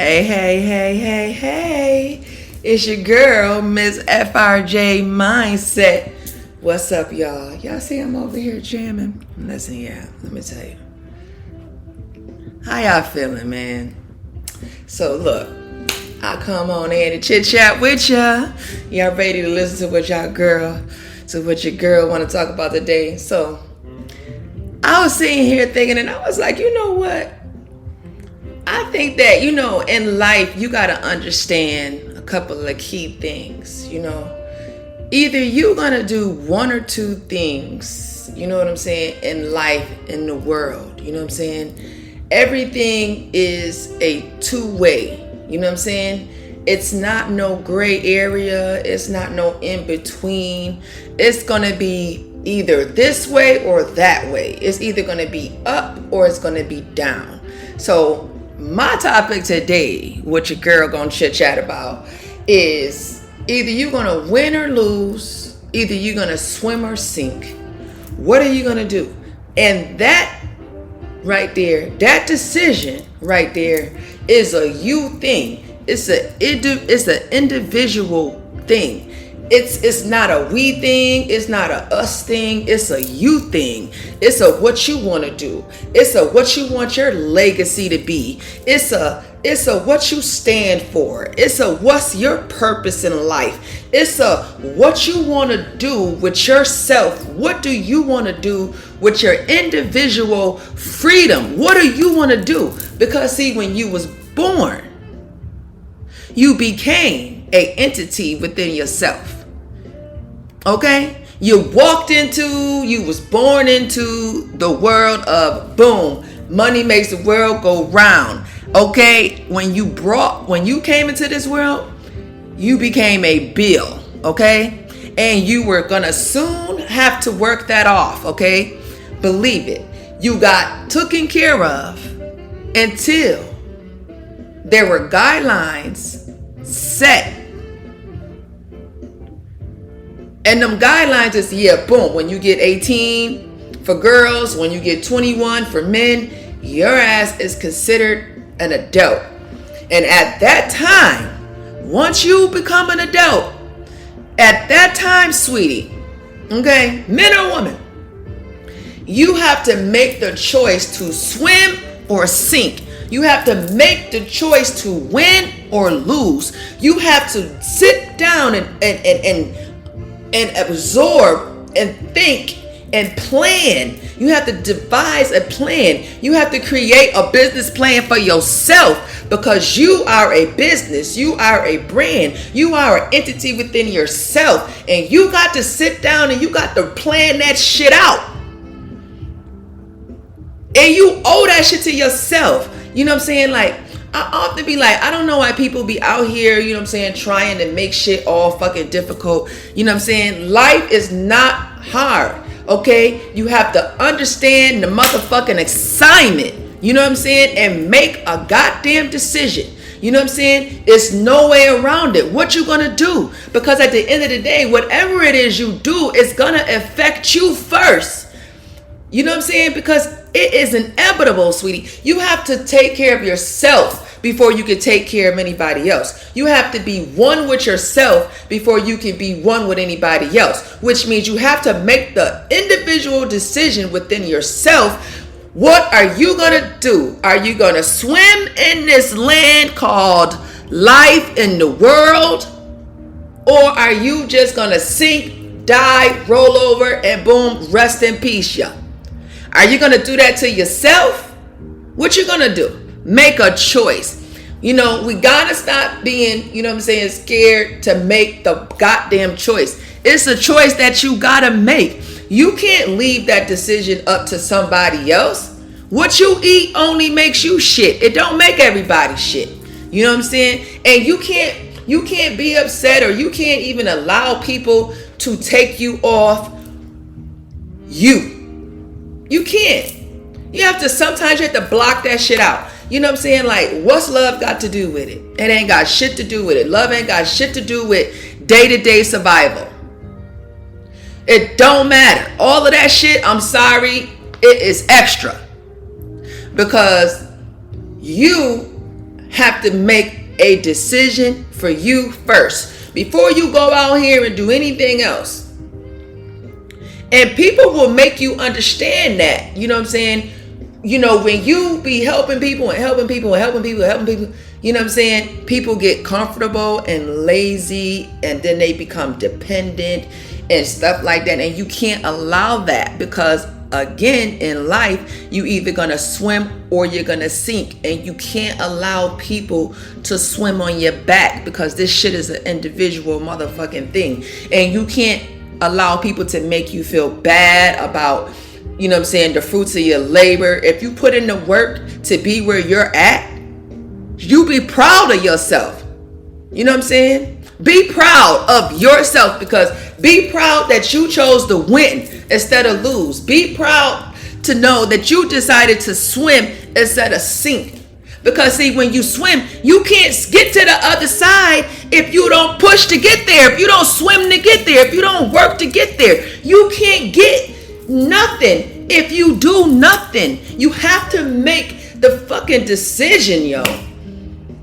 Hey, hey, hey, hey, hey. It's your girl, Miss FRJ Mindset. What's up, y'all? Y'all see I'm over here jamming? Listen, let me tell you. How y'all feeling, man? So, look, I come on in to chit chat with y'all. Y'all ready to listen to what your girl want to talk about today? So, I was sitting here thinking, and I was like, you know what? I think that, in life, you got to understand a couple of key things, Either you're going to do one or two things, you know what I'm saying, in life, in the world, you know what I'm saying? Everything is a two-way, you know what I'm saying? It's not no gray area. It's not no in between. It's going to be either this way or that way. It's either going to be up or it's going to be down. So my topic today, what your girl gonna chit chat about, is either you're gonna win or lose, either you're gonna swim or sink. What are you gonna do? And that right there, that decision right there is a you thing. It's an individual thing. It's not a we thing. It's not a us thing. It's a you thing. It's a what you want to do. It's a what you want your legacy to be. It's a what you stand for. It's a what's your purpose in life. It's a what you want to do with yourself. What do you want to do with your individual freedom? What do you want to do? Because see, when you was born, you became an entity within yourself. Okay? You was born into the world of boom. Money makes the world go round. Okay? When you came into this world, you became a bill. Okay? And you were gonna soon have to work that off. Okay? Believe it. You got taken care of until there were guidelines set. And them guidelines is, boom, when you get 18 for girls, when you get 21 for men, your ass is considered an adult. And at that time, once you become an adult, at that time, sweetie, okay, men or women, you have to make the choice to swim or sink. You have to make the choice to win or lose. You have to sit down and absorb and think and plan. You have to devise a plan. You have to create a business plan for yourself, because you are a business. You are a brand. You are an entity within yourself. And you got to sit down and you got to plan that shit out. And you owe that shit to yourself. You know what I'm saying? Like, I often be like, I don't know why people be out here, you know what I'm saying, trying to make shit all fucking difficult. You know what I'm saying? Life is not hard, okay? You have to understand the motherfucking assignment, you know what I'm saying, and make a goddamn decision. You know what I'm saying? It's no way around it. What you gonna do? Because at the end of the day, whatever it is you do, it's gonna affect you first. You know what I'm saying? Because it is inevitable, sweetie. You have to take care of yourself before you can take care of anybody else. You have to be one with yourself before you can be one with anybody else, which means you have to make the individual decision within yourself. What are you going to do? Are you going to swim in this land called life in the world? Or are you just going to sink, die, roll over, and boom, rest in peace, y'all? Are you going to do that to yourself? What you going to do? Make a choice. We got to stop being, scared to make the goddamn choice. It's a choice that you got to make. You can't leave that decision up to somebody else. What you eat only makes you shit. It don't make everybody shit. You know what I'm saying? And you can't be upset, or you can't even allow people to take you off you. You can't. Sometimes you have to block that shit out. You know what I'm saying? Like, what's love got to do with it? It ain't got shit to do with it. Love ain't got shit to do with day-to-day survival. It don't matter. All of that shit, I'm sorry, it is extra. Because you have to make a decision for you first before you go out here and do anything else. And people will make you understand that. You know what I'm saying? You know, when you be helping people and helping people and helping people and helping people, you know what I'm saying? People get comfortable and lazy, and then they become dependent and stuff like that. And you can't allow that, because again, in life, you either gonna swim or you're gonna sink, and you can't allow people to swim on your back, because this shit is an individual motherfucking thing. And you can't allow people to make you feel bad about, you know what I'm saying, the fruits of your labor. If you put in the work to be where you're at, you be proud of yourself. You know what I'm saying? Be proud of yourself, because be proud that you chose to win instead of lose. Be proud to know that you decided to swim instead of sink. Because see, when you swim, you can't get to the other side if you don't push to get there, if you don't swim to get there, if you don't work to get there. You can't get nothing if you do nothing. You have to make the fucking decision, yo.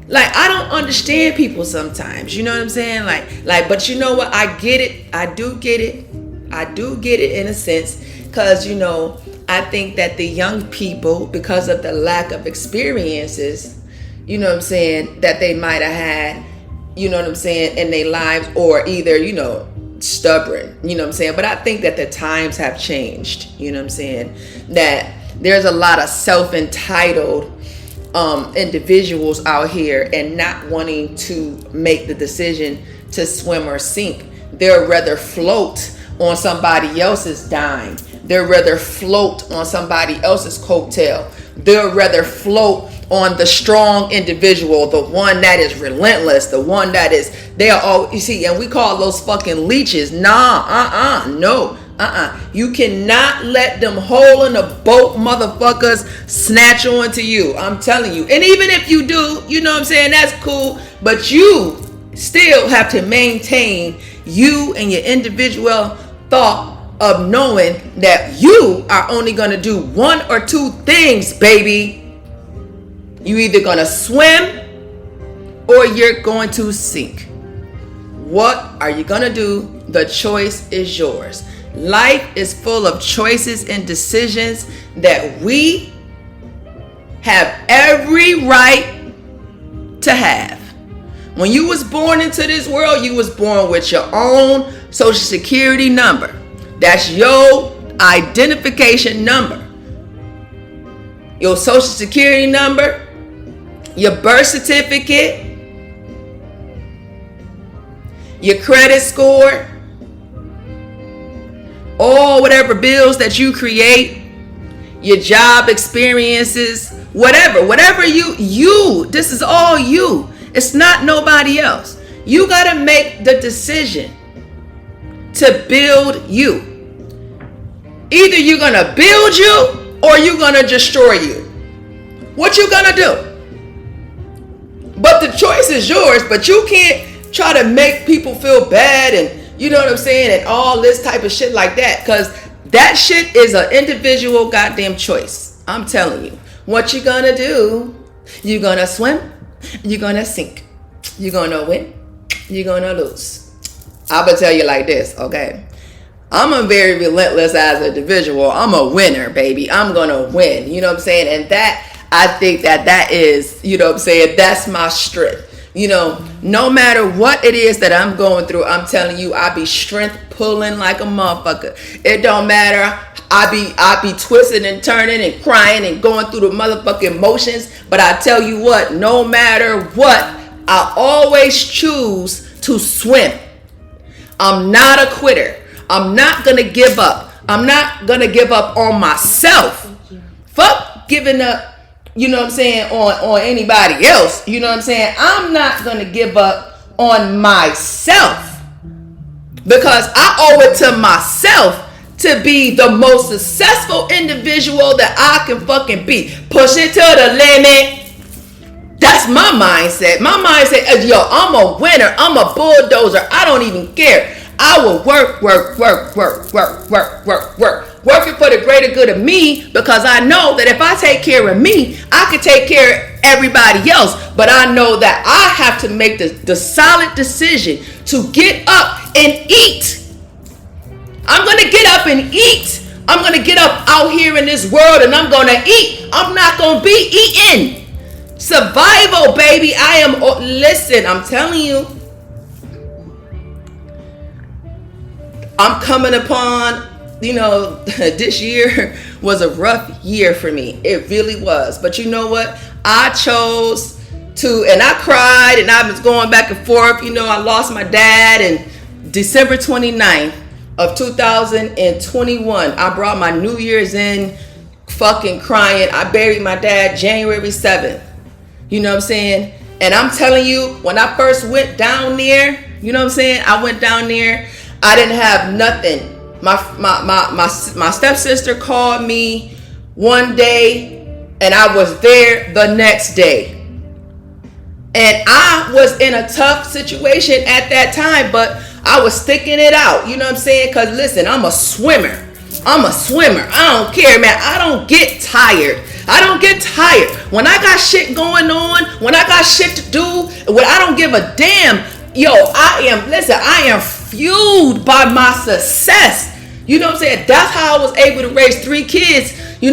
Like, I don't understand people sometimes, you know what I'm saying? Like, but you know what? I get it. I do get it. I do get it in a sense, because, you know, I think that the young people, because of the lack of experiences, you know what I'm saying, that they might have had, you know what I'm saying, in their lives, or either, you know, stubborn, you know what I'm saying? But I think that the times have changed, you know what I'm saying? That there's a lot of self-entitled individuals out here and not wanting to make the decision to swim or sink. They'll rather float on somebody else's dime. They'll rather float on somebody else's coattail. They'll rather float on the strong individual, the one that is relentless, the one that is, they are all, you see, and we call those fucking leeches. No. You cannot let them hole in the boat motherfuckers snatch on to you. I'm telling you. And even if you do, you know what I'm saying, that's cool. But you still have to maintain you and your individual thought of knowing that you are only going to do one or two things, baby. You either going to swim or you're going to sink. What are you going to do? The choice is yours. Life is full of choices and decisions that we have every right to have. When you was born into this world, you was born with your own social security number. That's your identification number. Your social security number, your birth certificate, your credit score, all whatever bills that you create, your job experiences, whatever you, this is all you. It's not nobody else. You got to make the decision to build you. Either you're going to build you or you're going to destroy you. What you going to do? But the choice is yours, but you can't try to make people feel bad and, you know what I'm saying, and all this type of shit like that, because that shit is an individual goddamn choice. I'm telling you. What you gonna do? You gonna swim? You gonna sink? You gonna win? You gonna lose? I'm gonna tell you like this, okay? I'm a very relentless as an individual. I'm a winner, baby. I'm gonna win. You know what I'm saying? And that, I think that is, you know what I'm saying, that's my strength. You know, no matter what it is that I'm going through, I'm telling you, I be strength pulling like a motherfucker. It don't matter. I be twisting and turning and crying and going through the motherfucking motions. But I tell you what, no matter what, I always choose to swim. I'm not a quitter. I'm not going to give up. I'm not going to give up on myself. Fuck giving up. You know what I'm saying, on anybody else. You know what I'm saying? I'm not going to give up on myself, because I owe it to myself to be the most successful individual that I can fucking be. Push it to the limit. That's my mindset. My mindset is, yo, I'm a winner. I'm a bulldozer. I don't even care. I will working for the greater good of me, because I know that if I take care of me, I can take care of everybody else. But I know that I have to make the solid decision to get up and eat. I'm going to get up and eat. I'm going to get up out here in this world and I'm going to eat. I'm not going to be eating. Survival, baby. Listen, I'm telling you, I'm coming upon, this year was a rough year for me. It really was. But you know what? I chose to, and I cried and I was going back and forth. I lost my dad in December 29th. Of 2021. I brought my New Year's in fucking crying. I buried my dad January 7th. You know what I'm saying? And I'm telling you, when I first went down there, I went down there, I didn't have nothing. My stepsister called me one day and I was there the next day. And I was in a tough situation at that time, but I was sticking it out, you know what I'm saying? Because listen, I'm a swimmer. I don't care, man. I don't get tired. When I got shit going on, when I got shit to do, when I don't give a damn, I am fueled by my success. You know what I'm saying? That's how I was able to raise 3 kids, 2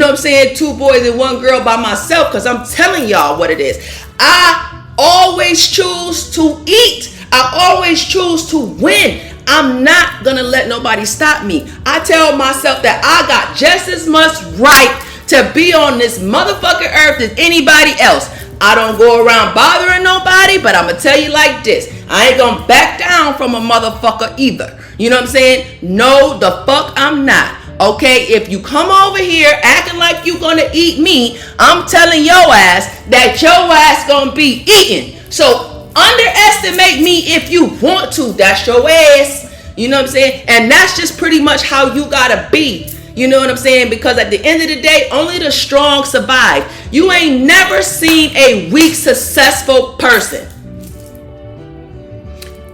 boys and 1 girl by myself, because I'm telling y'all what it is. I always choose to eat. I always choose to win. I'm not going to let nobody stop me. I tell myself that I got just as much right to be on this motherfucking earth as anybody else. I don't go around bothering nobody, but I'm going to tell you like this. I ain't going to back down from a motherfucker either. You know what I'm saying? No, the fuck I'm not. Okay, if you come over here acting like you gonna eat me, I'm telling your ass that your ass gonna be eaten. So underestimate me if you want to. That's your ass. You know what I'm saying? And that's just pretty much how you gotta be. You know what I'm saying? Because at the end of the day, only the strong survive. You ain't never seen a weak, successful person.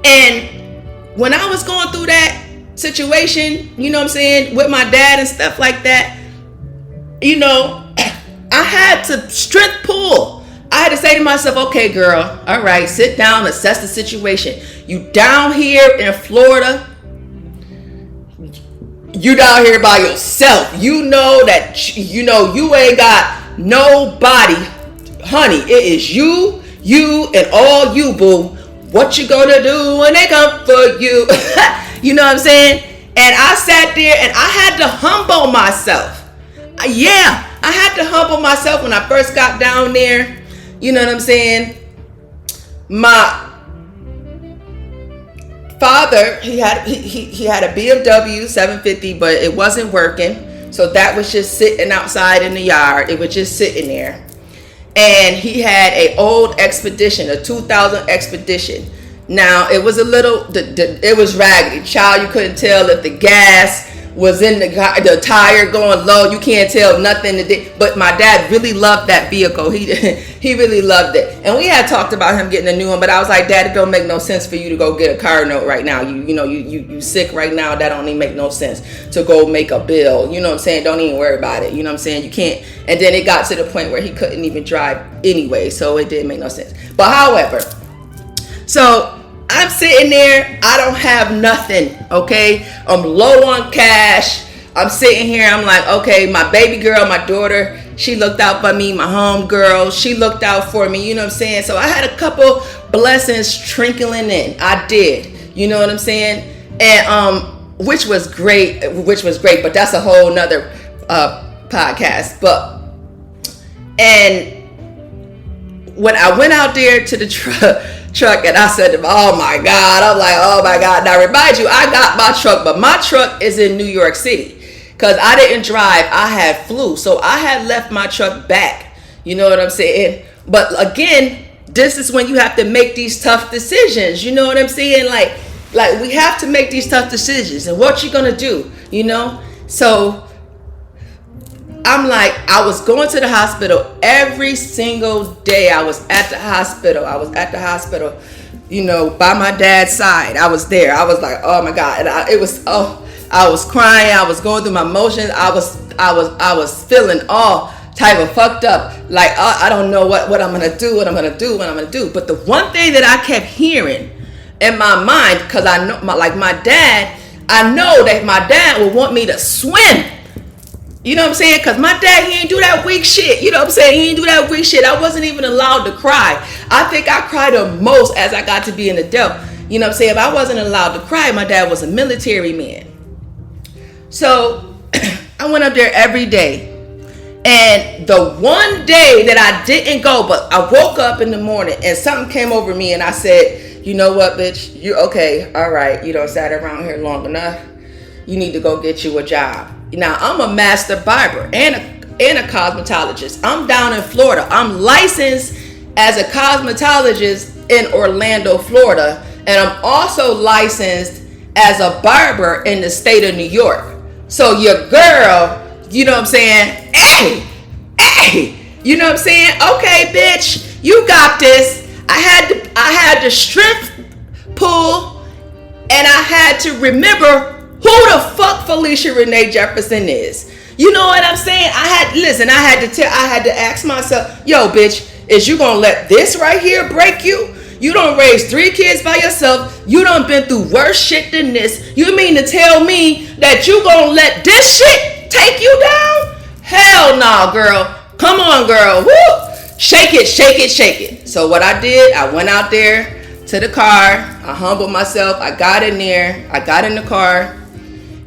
And when I was going through that situation, you know what I'm saying, with my dad and stuff like that, I had to strength pull. I had to say to myself, okay, girl, all right, sit down, assess the situation. You down here in Florida, you down here by yourself. You know that, you ain't got nobody. Honey, it is you, and all you, boo. What you gonna do when they come for you? You know what I'm saying? And I sat there and I had to humble myself. Yeah, I had to humble myself when I first got down there. You know what I'm saying? My father, he had a BMW 750, but it wasn't working. So that was just sitting outside in the yard. It was just sitting there. And he had an old Expedition, a 2000 Expedition. Now, it was it was raggedy. Child, you couldn't tell if the gas was in the tire going low. You can't tell nothing. But my dad really loved that vehicle. He really loved it. And we had talked about him getting a new one, but I was like, Dad, it don't make no sense for you to go get a car note right now. You sick right now. That don't even make no sense to go make a bill. You know what I'm saying? Don't even worry about it. You know what I'm saying? You can't. And then it got to the point where he couldn't even drive anyway. So it didn't make no sense. But however, so I'm sitting there, I don't have nothing, okay? I'm low on cash. I'm sitting here, I'm like, okay, my baby girl, my daughter, she looked out for me. My home girl, she looked out for me, you know what I'm saying? So I had a couple blessings trickling in. I did, you know what I'm saying? And which was great, but that's a whole nother podcast. And when I went out there to the truck and I said to him, oh my God, I'm like, oh my God. Now remind you, I got my truck, but my truck is in New York City because I didn't drive. I had flu. So I had left my truck back. You know what I'm saying? But again, this is when you have to make these tough decisions. You know what I'm saying? Like we have to make these tough decisions. And what you gonna do, So I'm like, I was going to the hospital every single day. I was at the hospital by my dad's side. I was there. I was like, oh my God. And I was crying. I was going through my emotions. I was feeling all type of fucked up. Like, I don't know what I'm going to do, what I'm going to do. But the one thing that I kept hearing in my mind, because I know my dad, I know that my dad would want me to swim. You know what I'm saying? Because my dad, he ain't do that weak shit. You know what I'm saying? He ain't do that weak shit. I wasn't even allowed to cry. I think I cried the most as I got to be an adult. You know what I'm saying? If I wasn't allowed to cry, my dad was a military man. So I went up there every day. And the one day that I didn't go, but I woke up in the morning and something came over me and I said, you know what, bitch? You okay. All right. You don't sat around here long enough. You need to go get you a job. Now, I'm a master barber and a cosmetologist. I'm down in Florida. I'm licensed as a cosmetologist in Orlando, Florida. And I'm also licensed as a barber in the state of New York. So your girl, you know what I'm saying? Hey, you know what I'm saying? Okay, bitch, you got this. I had the strength pull, and I had to remember who the fuck Felicia Renee Jefferson is. You know what I'm saying? I had to ask myself, yo, bitch, is you gonna let this right here break you? You done raised 3 kids by yourself. You done been through worse shit than this. You mean to tell me that you gonna let this shit take you down? Hell no, girl. Come on, girl. Woo! Shake it, shake it, shake it. So what I did, I went out there to the car. I humbled myself. I got in there. I got in the car.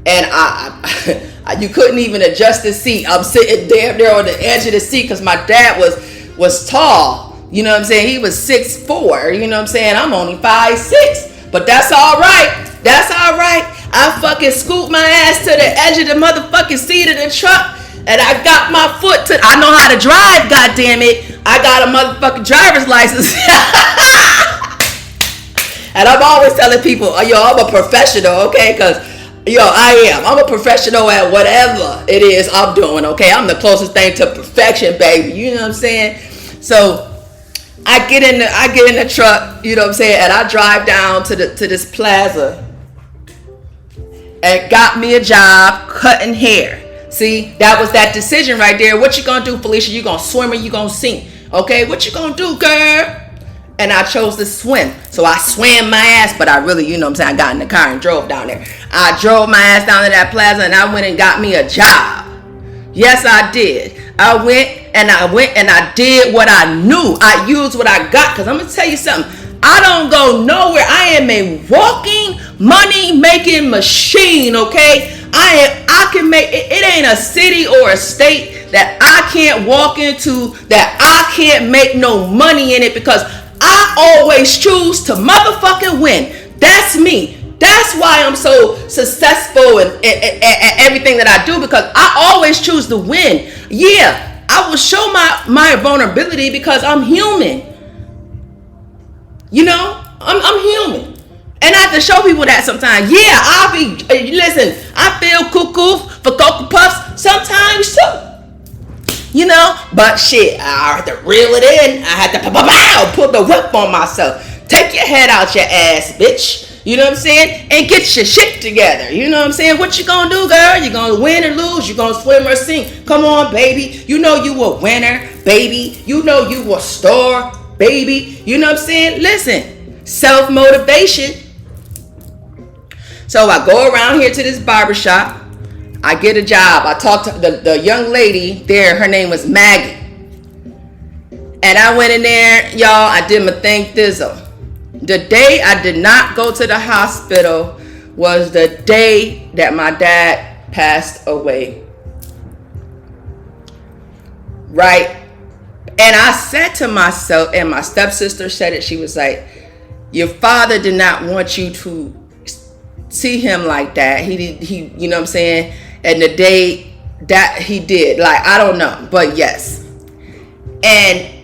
And I you couldn't even adjust the seat. I'm sitting damn there on the edge of the seat because my dad was tall. You know what I'm saying? He was 6'4". You know what I'm saying? I'm only 5'6". But that's all right. That's all right. I fucking scooped my ass to the edge of the motherfucking seat of the truck. And I got my foot to... I know how to drive, goddammit. I got a motherfucking driver's license. And I'm always telling people, yo, I'm a professional, okay? Because... yo, I am. I'm a professional at whatever it is I'm doing, okay? I'm the closest thing to perfection, baby. You know what I'm saying? So I get in the truck, you know what I'm saying, and I drive down to this plaza and got me a job cutting hair. See, that was that decision right there. What you gonna do, Felicia? You gonna swim or you gonna sink? Okay, what you gonna do, girl? And I chose to swim. So I swam my ass, but I really, you know what I'm saying, I got in the car and drove down there. I drove my ass down to that plaza and I went and got me a job. Yes, I did. I went and I did what I knew. I used what I got. Because I'm going to tell you something. I don't go nowhere. I am a walking money making machine, okay? I can make, it ain't a city or a state that I can't walk into that I can't make no money in it because I always choose to motherfucking win. That's me. That's why I'm so successful in everything that I do, because I always choose to win. Yeah, I will show my vulnerability because I'm human. You know, I'm human. And I have to show people that sometimes. Yeah, listen, I feel cuckoo for Cocoa Puffs sometimes too. You know, but shit, I had to reel it in. I had to put the whip on myself. Take your head out your ass, bitch. You know what I'm saying? And get your shit together. You know what I'm saying? What you gonna do, girl? You gonna win or lose? You gonna swim or sink? Come on, baby. You know you a winner, baby. You know you a star, baby. You know what I'm saying? Listen, self-motivation. So I go around here to this barbershop. I get a job. I talked to the young lady there. Her name was Maggie. And I went in there, y'all. I did my thing thizzle. The day I did not go to the hospital was the day that my dad passed away. Right? And I said to myself, and my stepsister said it, she was like, your father did not want you to see him like that. He you know what I'm saying? And the day that he did, like, I don't know, but yes. And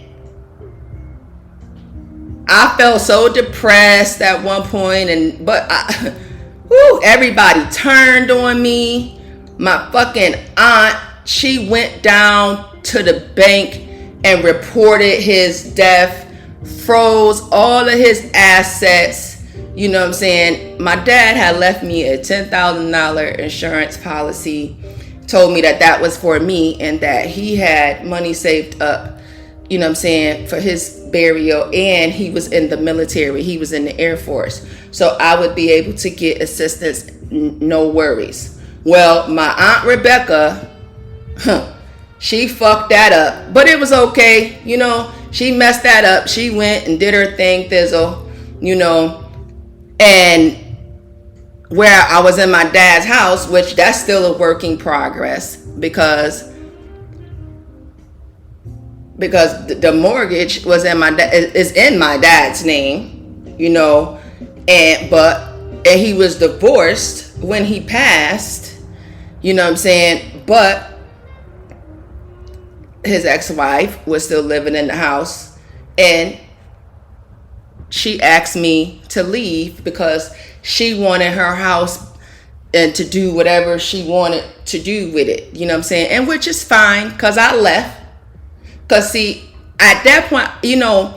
I felt so depressed at one point, but everybody turned on me. My fucking aunt, she went down to the bank and reported his death froze all of his assets. You know what I'm saying? My dad had left me a $10,000 insurance policy, told me that that was for me and that he had money saved up, you know what I'm saying, for his burial, and he was in the military. He was in the Air Force. So I would be able to get assistance, no worries. Well, my Aunt Rebecca, she fucked that up, but it was okay. You know, she messed that up. She went and did her thing, thizzle, you know, and where I was in my dad's house, which that's still a work in progress because the mortgage was is in my dad's name, you know, and he was divorced when he passed, you know what I'm saying, but his ex-wife was still living in the house, and she asked me to leave because she wanted her house and to do whatever she wanted to do with it, you know what I'm saying, and which is fine because I left. Because see, at that point, you know,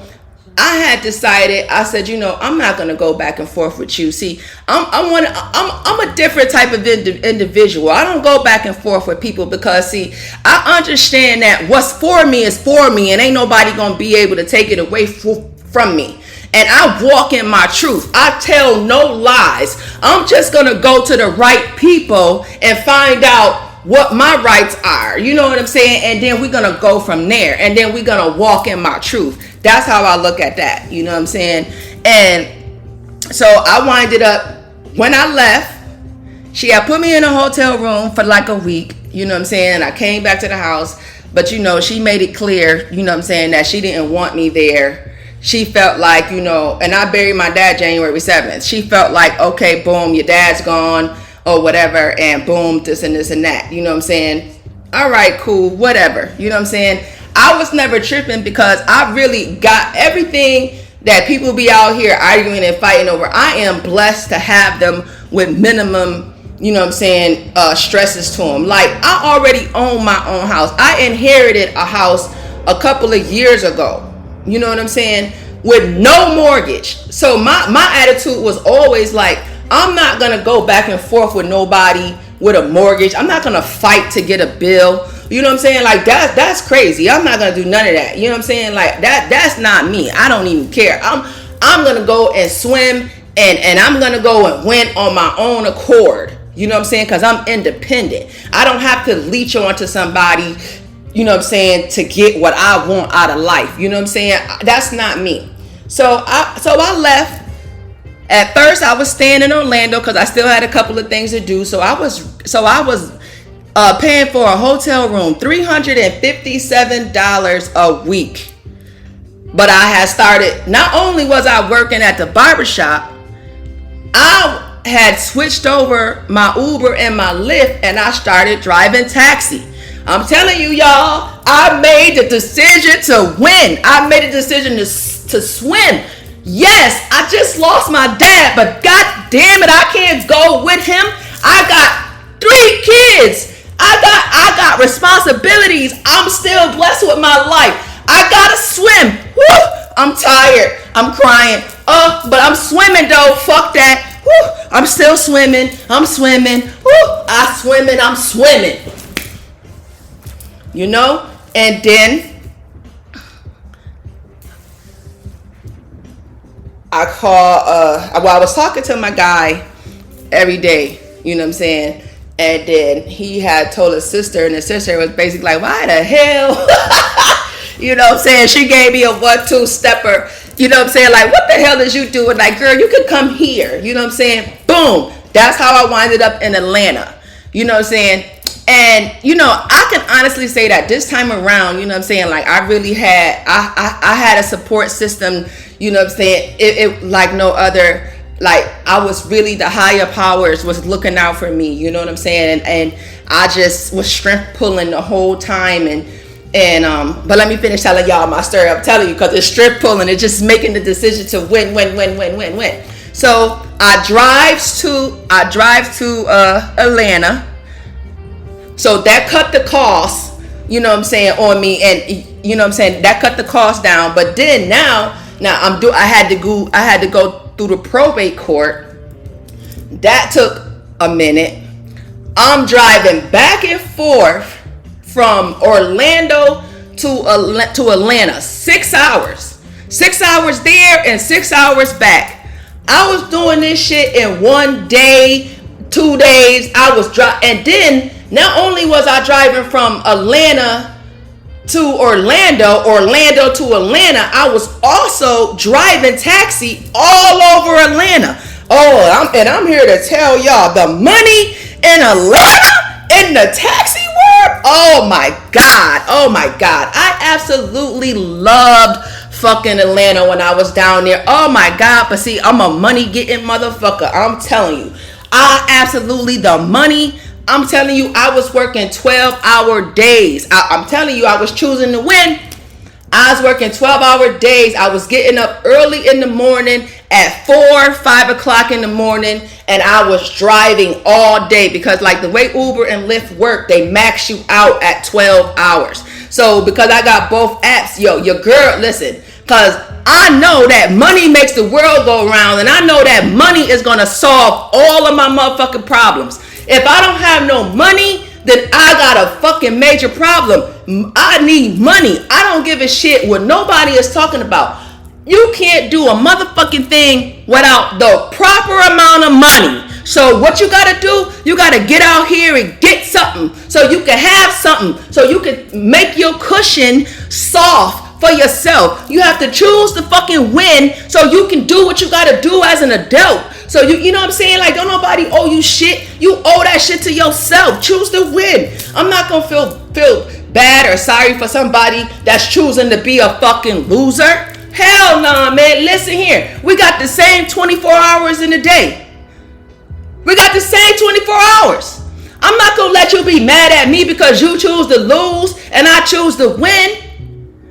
I had decided, I said, you know, I'm not going to go back and forth with you. See, I'm a different type of individual. I don't go back and forth with people because, see, I understand that what's for me is for me, and ain't nobody going to be able to take it away from me. And I walk in my truth. I tell no lies. I'm just going to go to the right people and find out what my rights are. You know what I'm saying? And then we're going to go from there. And then we're going to walk in my truth. That's how I look at that. You know what I'm saying? And so I winded up, when I left, she had put me in a hotel room for like a week. You know what I'm saying? I came back to the house. But, you know, she made it clear, you know what I'm saying, that she didn't want me there. She felt like, you know, and I buried my dad January 7th. She felt like, okay, boom, your dad's gone or whatever, and boom, this and this and that. You know what I'm saying? All right, cool, whatever. You know what I'm saying? I was never tripping because I really got everything that people be out here arguing and fighting over. I am blessed to have them with minimum, you know what I'm saying, stresses to them. Like, I already own my own house. I inherited a house a couple of years ago. You know what I'm saying? With no mortgage. So my attitude was always like, I'm not going to go back and forth with nobody with a mortgage. I'm not going to fight to get a bill. You know what I'm saying? Like, that's crazy. I'm not going to do none of that. You know what I'm saying? Like, that's not me. I don't even care. I'm going to go and swim and I'm going to go and win on my own accord. You know what I'm saying? Because I'm independent. I don't have to leech on to somebody, you know what I'm saying, to get what I want out of life. You know what I'm saying? That's not me. So I left. At first, I was staying in Orlando because I still had a couple of things to do. So I was paying for a hotel room, $357 a week. But I had started, not only was I working at the barbershop, I had switched over my Uber and my Lyft, and I started driving taxi. I'm telling you, y'all, I made the decision to win. I made a decision to swim. Yes, I just lost my dad, but god damn it, I can't go with him. I got 3 kids. I got responsibilities. I'm still blessed with my life. I gotta swim. Woo! I'm tired. I'm crying. But I'm swimming though. Fuck that. Woo! I'm still swimming. I'm swimming. Woo! I'm swimming. You know? And then I was talking to my guy every day, you know what I'm saying? And then he had told his sister, and his sister was basically like, why the hell? You know what I'm saying? She gave me a 1-2 stepper, you know what I'm saying? Like, what the hell is you doing? Like, girl, you could come here, you know what I'm saying? Boom. That's how I winded up in Atlanta, you know what I'm saying? And, you know, I can honestly say that this time around, you know what I'm saying? Like, I really had, I had a support system, you know what I'm saying? It like no other. Like, I was really, the higher powers was looking out for me, you know what I'm saying? And I just was strength pulling the whole time. But let me finish telling y'all my story. I'm telling you, because it's strength pulling. It's just making the decision to win. So I drive to Atlanta. So that cut the cost, you know what I'm saying, on me. And, you know what I'm saying, that cut the cost down. But then now, Now I had to go through the probate court. That took a minute. I'm driving back and forth from Orlando to Atlanta. 6 hours. 6 hours there and 6 hours back. I was doing this shit in 1 day, 2 days. I was and then not only was I driving from Atlanta to Orlando to Atlanta, I was also driving taxi all over Atlanta. Oh, I'm here to tell y'all the money in Atlanta in the taxi world. Oh my God. I absolutely loved fucking Atlanta when I was down there. Oh my God. But see, I'm a money getting motherfucker. I'm telling you. I'm telling you, I was working 12-hour days. I'm telling you, I was choosing to win. I was working 12-hour days. I was getting up early in the morning at 5 o'clock in the morning, and I was driving all day because like the way Uber and Lyft work, they max you out at 12 hours. So because I got both apps, your girl, listen, because I know that money makes the world go round, and I know that money is going to solve all of my motherfucking problems. If I don't have no money, then I got a fucking major problem. I need money. I don't give a shit what nobody is talking about. You can't do a motherfucking thing without the proper amount of money. So what you gotta do, you gotta get out here and get something so you can have something, so you can make your cushion soft for yourself. You have to choose to fucking win so you can do what you gotta do as an adult. So you know what I'm saying? Like, don't nobody owe you shit. You owe that shit to yourself. Choose to win. I'm not gonna feel bad or sorry for somebody that's choosing to be a fucking loser. Hell nah, man. Listen here. We got the same 24 hours in a day. We got the same 24 hours. I'm not gonna let you be mad at me because you choose to lose and I choose to win.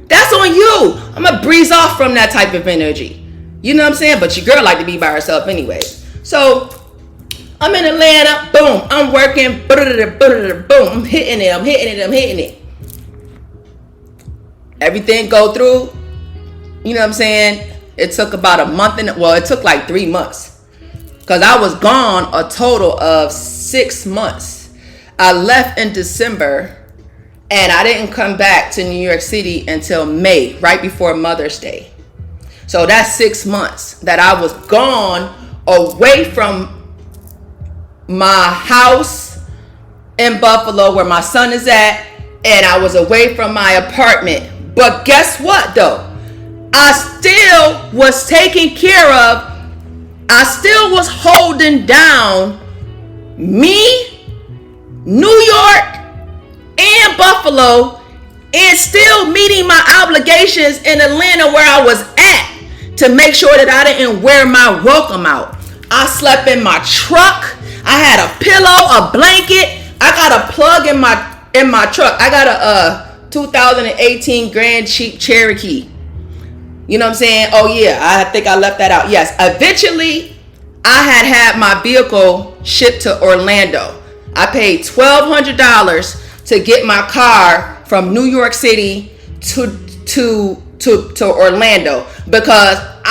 That's on you. I'm gonna breeze off from that type of energy. You know what I'm saying? But your girl like to be by herself anyway. So I'm in Atlanta. Boom. I'm working. Boom. I'm hitting it. Everything go through. You know what I'm saying? It took about a month. It took like 3 months. Because I was gone a total of 6 months. I left in December. And I didn't come back to New York City until May. Right before Mother's Day. So that's 6 months that I was gone away from my house in Buffalo where my son is at, and I was away from my apartment. But guess what though? I still was taking care of, I still was holding down me, New York, and Buffalo, and still meeting my obligations in Atlanta where I was at. To make sure that I didn't wear my welcome out. I slept in my truck. I had a pillow, a blanket. I got a plug in my truck. I got a 2018 Grand Jeep Cherokee. You know what I'm saying? Oh yeah, I think I left that out. Yes, eventually I had my vehicle shipped to Orlando. I paid $1,200 to get my car from New York City to Orlando because I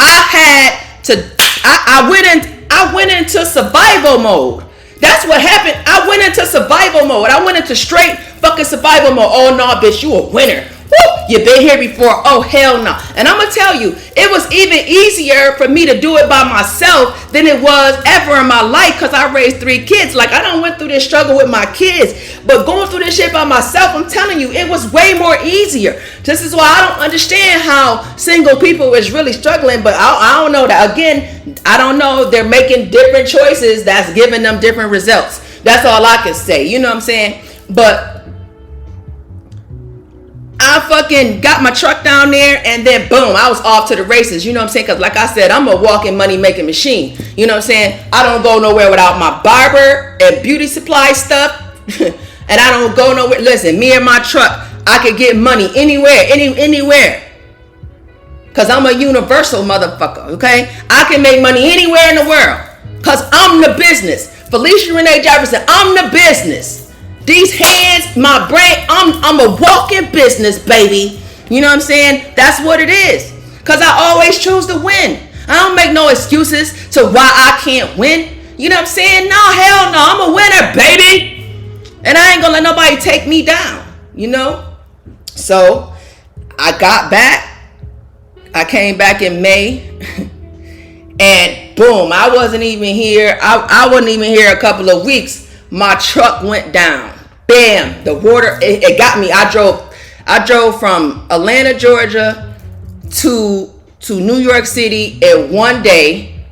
went into survival mode. That's what happened. I went into survival mode. I went into straight fucking survival mode. Oh no, bitch, you a winner. Woo, you been here before. Oh hell no. And I'm gonna tell you, it was even easier for me to do it by myself than it was ever in my life because I raised 3 kids. Like I done went through this struggle with my kids, but going through this shit by myself, I'm telling you, it was way more easier. This is why I don't understand how single people is really struggling, but I don't know that. Again, I don't know. They're making different choices that's giving them different results. That's all I can say. You know what I'm saying? But I fucking got my truck down there and then boom, I was off to the races. You know what I'm saying? Because like I said, I'm a walking money making machine. You know what I'm saying? I don't go nowhere without my barber and beauty supply stuff. And I don't go nowhere. Listen, me and my truck, I could get money anywhere, anywhere. Because I'm a universal motherfucker, okay? I can make money anywhere in the world. Because I'm the business. Felicia Renee Jefferson, I'm the business. These hands, my brain, I'm a walking business, baby. You know what I'm saying? That's what it is. Because I always choose to win. I don't make no excuses to why I can't win. You know what I'm saying? No, hell no. I'm a winner, baby. And I ain't gonna let nobody take me down, you know? So I got back. I came back in May. And boom, I wasn't even here. I wasn't even here a couple of weeks. My truck went down. Bam. The water, it got me. I drove from Atlanta, Georgia to New York City in one day.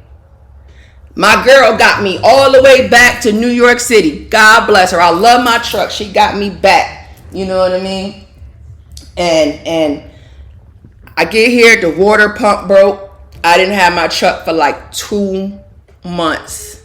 My girl got me all the way back to New York City. God bless her. I love my truck. She got me back. You know what I mean? And I get here, the water pump broke. I didn't have my truck for like 2 months.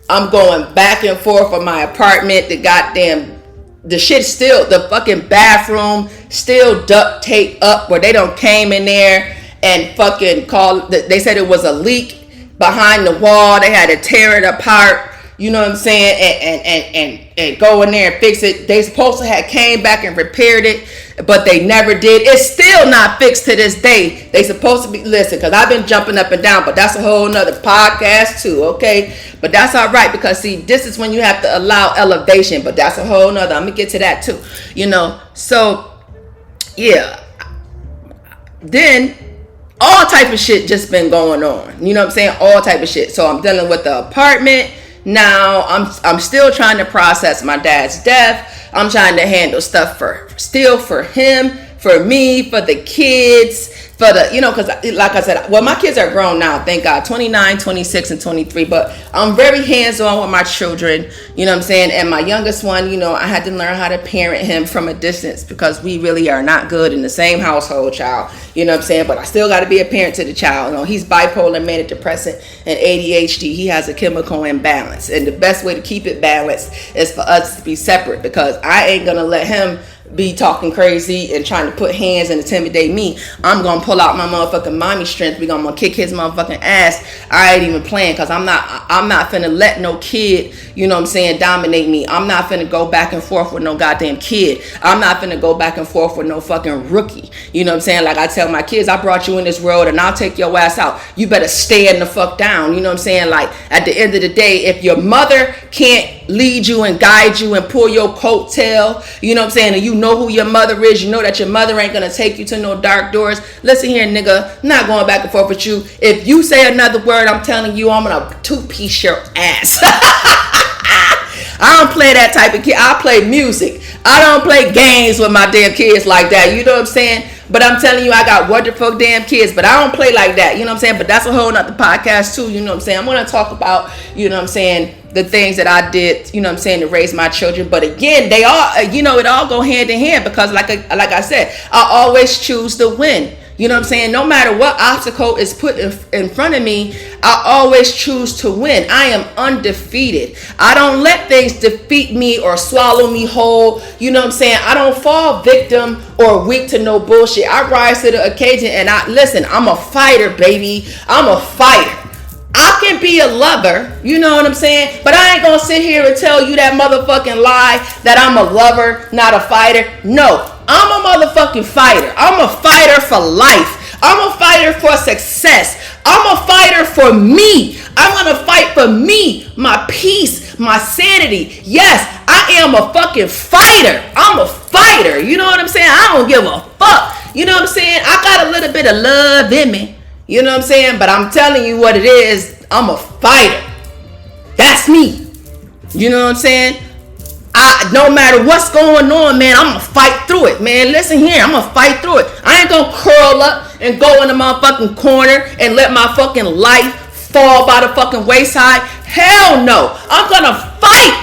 I'm going back and forth from my apartment. The shit still, the fucking bathroom still duct tape up where they don't came in there and fucking call. They said it was a leak behind the wall. They had to tear it apart. You know what I'm saying? And go in there and fix it. They supposed to have came back and repaired it, but they never did. It's still not fixed to this day. They supposed to be, listen, because I've been jumping up and down, but that's a whole nother podcast too, okay? But that's all right, because see, this is when you have to allow elevation, but that's a whole nother. I'm going to get to that too, you know? So, yeah. Then, all type of shit just been going on. You know what I'm saying? All type of shit. So I'm dealing with the apartment. Now I'm still trying to process my dad's death. I'm trying to handle stuff for him, for me, for the kids, for the, you know, because like I said, well, my kids are grown now, thank God, 29, 26, and 23, but I'm very hands-on with my children, you know what I'm saying? And my youngest one, you know, I had to learn how to parent him from a distance because we really are not good in the same household, child, you know what I'm saying? But I still got to be a parent to the child. You know, he's bipolar, manic depressive, and ADHD. He has a chemical imbalance, and the best way to keep it balanced is for us to be separate, because I ain't gonna let him be talking crazy and trying to put hands and intimidate me. I'm gonna pull out my motherfucking mommy strength. We gonna kick his motherfucking ass. I ain't even playing, because I'm not finna let no kid, you know what I'm saying, dominate me. I'm not finna go back and forth with no goddamn kid. I'm not finna go back and forth with no fucking rookie. You know what I'm saying? Like I tell my kids, I brought you in this world and I'll take your ass out. You better stand the fuck down. You know what I'm saying? Like at the end of the day, if your mother can't lead you and guide you and pull your coattail, you know what I'm saying, and you know who your mother is, you know that your mother ain't gonna take you to no dark doors. Listen here, nigga, I'm not going back and forth with you. If you say another word, I'm telling you, I'm gonna two-piece your ass. I don't play that type of kid. I play music. I don't play games with my damn kids like that. You know what I'm saying? But I'm telling you, I got wonderful damn kids, but I don't play like that. You know what I'm saying? But that's a whole nother podcast too. You know what I'm saying? I'm going to talk about, you know what I'm saying, the things that I did, you know what I'm saying, to raise my children. But again, they all, you know, it all go hand in hand, because like I said, I always choose to win. You know what I'm saying? No matter what obstacle is put in front of me, I always choose to win. I am undefeated. I don't let things defeat me or swallow me whole. You know what I'm saying? I don't fall victim or weak to no bullshit. I rise to the occasion, and listen, I'm a fighter, baby. I'm a fighter. I can be a lover, you know what I'm saying? But I ain't gonna sit here and tell you that motherfucking lie that I'm a lover, not a fighter. No, I'm a motherfucking fighter. I'm a fighter for life. I'm a fighter for success. I'm a fighter for me. I'm gonna fight for me, my peace, my sanity. Yes, I am a fucking fighter. I'm a fighter. You know what I'm saying? I don't give a fuck. You know what I'm saying? I got a little bit of love in me. You know what I'm saying? But I'm telling you what it is. I'm a fighter. That's me. You know what I'm saying? No matter what's going on, man, I'm going to fight through it, man. Listen here. I'm going to fight through it. I ain't going to curl up and go in the motherfucking corner and let my fucking life fall by the fucking wayside. Hell no. I'm going to fight.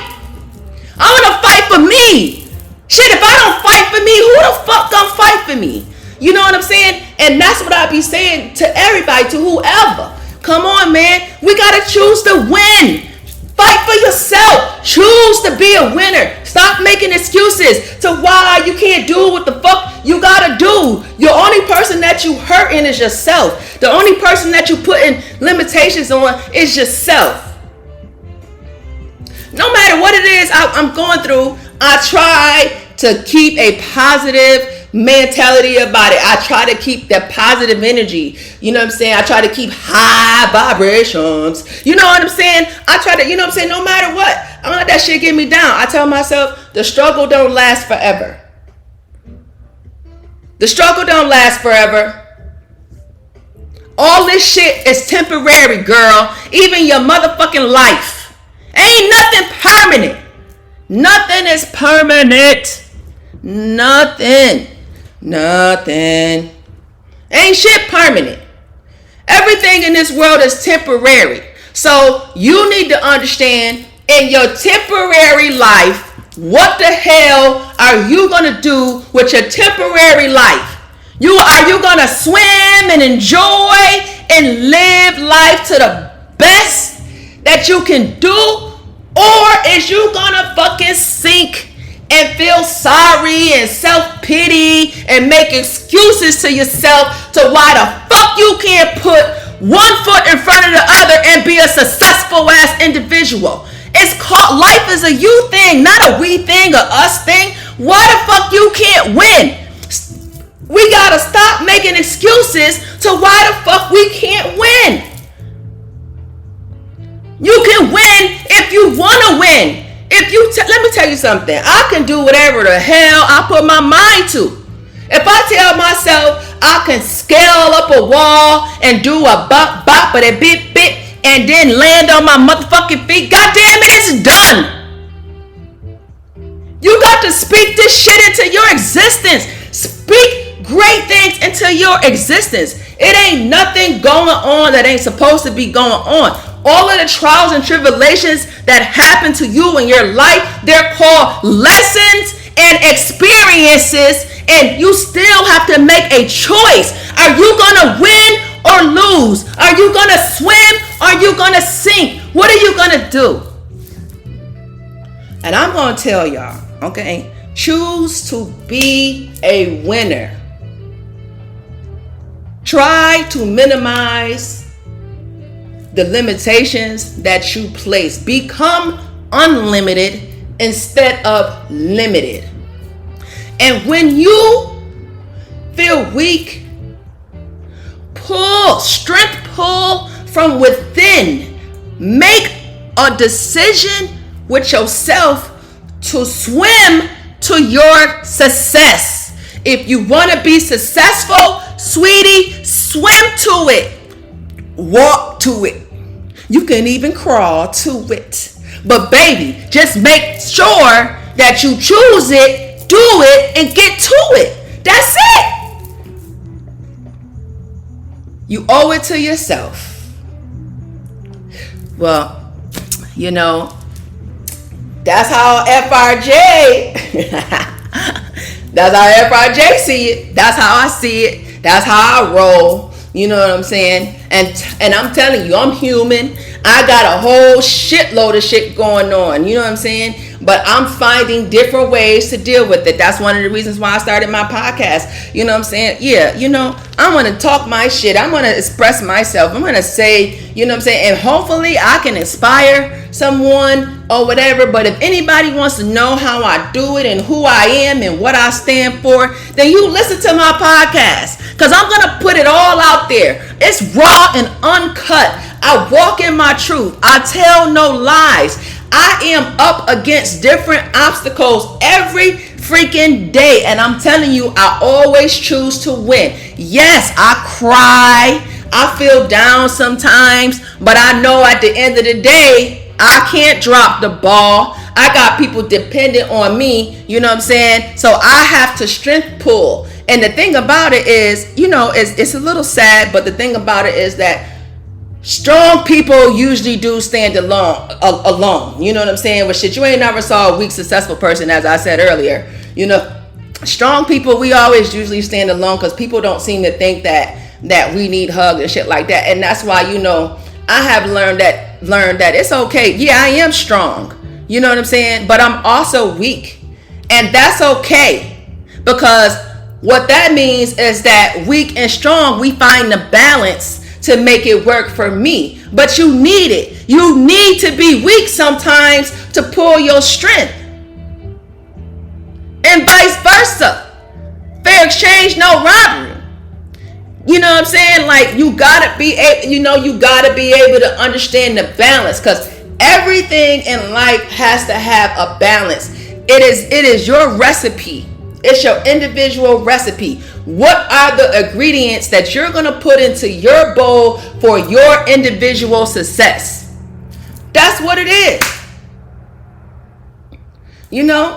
I'm going to fight for me. Shit, if I don't fight for me, who the fuck gonna fight for me? You know what I'm saying? And that's what I be saying to everybody, to whoever. Come on, man. We got to choose to win. Fight for yourself. Choose to be a winner. Stop making excuses to why you can't do what the fuck you got to do. Your only person that you hurting is yourself. The only person that you putting limitations on is yourself. No matter what it is I'm going through, I try to keep a positive mentality about it. I try to keep that positive energy. You know what I'm saying? I try to keep high vibrations. You know what I'm saying? I try to, you know what I'm saying? No matter what, I don't let that shit get me down. I tell myself the struggle don't last forever. The struggle don't last forever. All this shit is temporary, girl. Even your motherfucking life. Ain't nothing permanent. Nothing is permanent. Nothing. Ain't shit permanent. Everything in this world is temporary. So you need to understand, in your temporary life, what the hell are you gonna do with your temporary life? Are you gonna swim and enjoy and live life to the best that you can do? Or is you gonna fucking sink and feel sorry and self-pity and make excuses to yourself to why the fuck you can't put one foot in front of the other and be a successful ass individual? It's called, life is a you thing, not a we thing, a us thing. Why the fuck you can't win? We gotta stop making excuses to why the fuck we can't win. You can win if you wanna win. Let me tell you something. I can do whatever the hell I put my mind to. If I tell myself I can scale up a wall and do a bop bop but a bit bit and then land on my motherfucking feet, goddamn it, it's done. You got to speak this shit into your existence. Speak great things into your existence. It ain't nothing going on that ain't supposed to be going on. All of the trials and tribulations that happen to you in your life, they're called lessons and experiences, and you still have to make a choice. Are you gonna win or lose? Are you gonna swim or are you gonna sink? What are you gonna do? And I'm gonna tell y'all, okay, choose to be a winner. Try to minimize the limitations that you place. Become unlimited instead of limited. And when you feel weak, pull from within. Make a decision with yourself to swim to your success. If you want to be successful, sweetie, swim to it. Walk to it. You can even crawl to it. But baby, just make sure that you choose it, do it, and get to it. That's it. You owe it to yourself. Well, you know, that's how FRJ that's how FRJ see it. That's how I see it. That's how I roll. You know what I'm saying? And I'm telling you, I'm human. I got a whole shitload of shit going on. You know what I'm saying? But I'm finding different ways to deal with it. That's one of the reasons why I started my podcast. You know what I'm saying? Yeah, you know, I'm going to talk my shit. I'm going to express myself. I'm going to say, you know what I'm saying? And hopefully I can inspire someone or whatever. But if anybody wants to know how I do it and who I am and what I stand for, then you listen to my podcast. Because I'm going to put it all out there. It's raw and uncut. I walk in my truth. I tell no lies. I am up against different obstacles every freaking day. And I'm telling you, I always choose to win. Yes, I cry. I feel down sometimes. But I know at the end of the day, I can't drop the ball. I got people dependent on me. You know what I'm saying? So I have to strength pull. And the thing about it is, you know, it's a little sad. But the thing about it is that strong people usually do stand alone. You know what I'm saying? But shit, you ain't never saw a weak, successful person, as I said earlier. You know, strong people, we always usually stand alone because people don't seem to think that we need hugs and shit like that. And that's why, you know, I have learned that it's okay. Yeah, I am strong. You know what I'm saying? But I'm also weak. And that's okay. Because what that means is that weak and strong, we find the balance to make it work for me. But you need it. You need to be weak sometimes to pull your strength. And vice versa. fair exchange, no robbery. You know what I'm saying? Like, you gotta be able, you gotta be able to understand the balance, because everything in life has to have a balance. It is your recipe. It's your individual recipe. What are the ingredients that you're gonna put into your bowl for your individual success? That's what it is.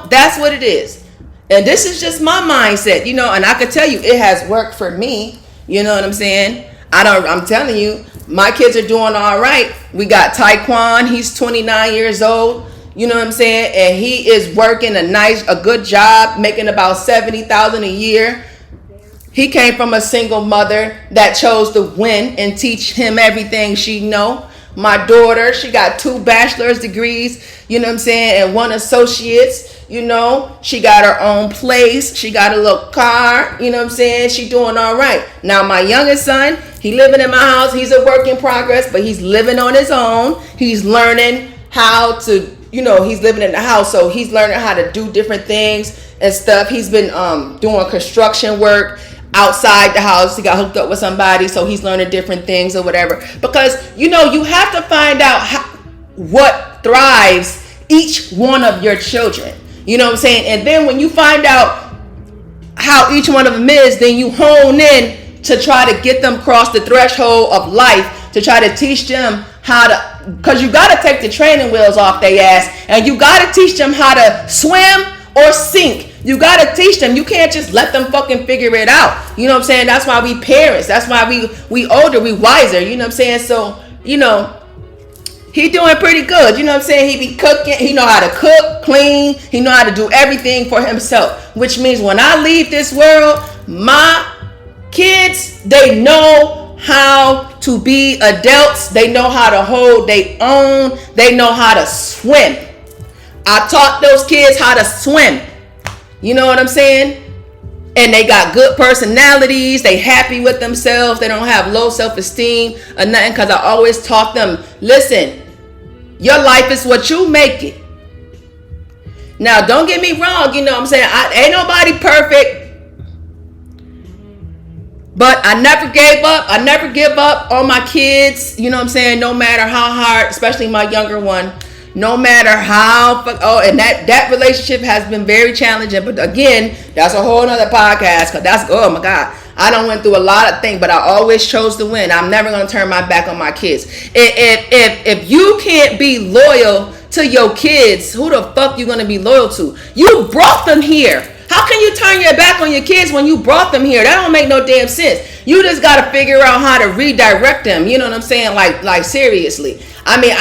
That's what it is. And this is just my mindset, and I can tell you it has worked for me. You know what I'm saying? I'm telling you, my kids are doing all right. We got Taekwon, he's 29 years old. You know what I'm saying? And he is working a good job, making about $70,000 a year. He came from a single mother that chose to win and teach him everything she know. My daughter, she got 2 bachelor's degrees, you know what I'm saying, and 1 associate's. She got her own place. She got a little car. You know what I'm saying? She doing all right. Now, my youngest son, he living in my house. He's a work in progress, but he's living on his own. He's learning how to, he's living in the house. So he's learning how to do different things and stuff. He's been doing construction work outside the house. He got hooked up with somebody. So he's learning different things or whatever. Because, you have to find out what thrives each one of your children. You know what I'm saying? And then when you find out how each one of them is, then you hone in to try to get them across the threshold of life, to try to teach them how to, because you got to take the training wheels off their ass, and you got to teach them how to swim or sink. You got to teach them. You can't just let them fucking figure it out. You know what I'm saying? That's why we parents. That's why we older, we wiser. You know what I'm saying? So, he doing pretty good. You know what I'm saying? He be cooking. He know how to cook, clean. He know how to do everything for himself. Which means when I leave this world, my kids, they know how to be adults. They know how to hold their own. They know how to swim. I taught those kids how to swim. You know what I'm saying? And they got good personalities. They happy with themselves. They don't have low self-esteem or nothing, because I always taught them, listen, your life is what you make it. Now, don't get me wrong. You know what I'm saying? Ain't nobody perfect. But I never gave up. I never give up on my kids. You know what I'm saying? No matter how hard, especially my younger one. No matter how, and that relationship has been very challenging. But again, that's a whole nother podcast. Cause oh my God, I done went through a lot of things, but I always chose to win. I'm never gonna turn my back on my kids. If you can't be loyal to your kids, who the fuck you gonna be loyal to? You brought them here. How can you turn your back on your kids when you brought them here? That don't make no damn sense. You just gotta figure out how to redirect them. You know what I'm saying? Like seriously. I mean,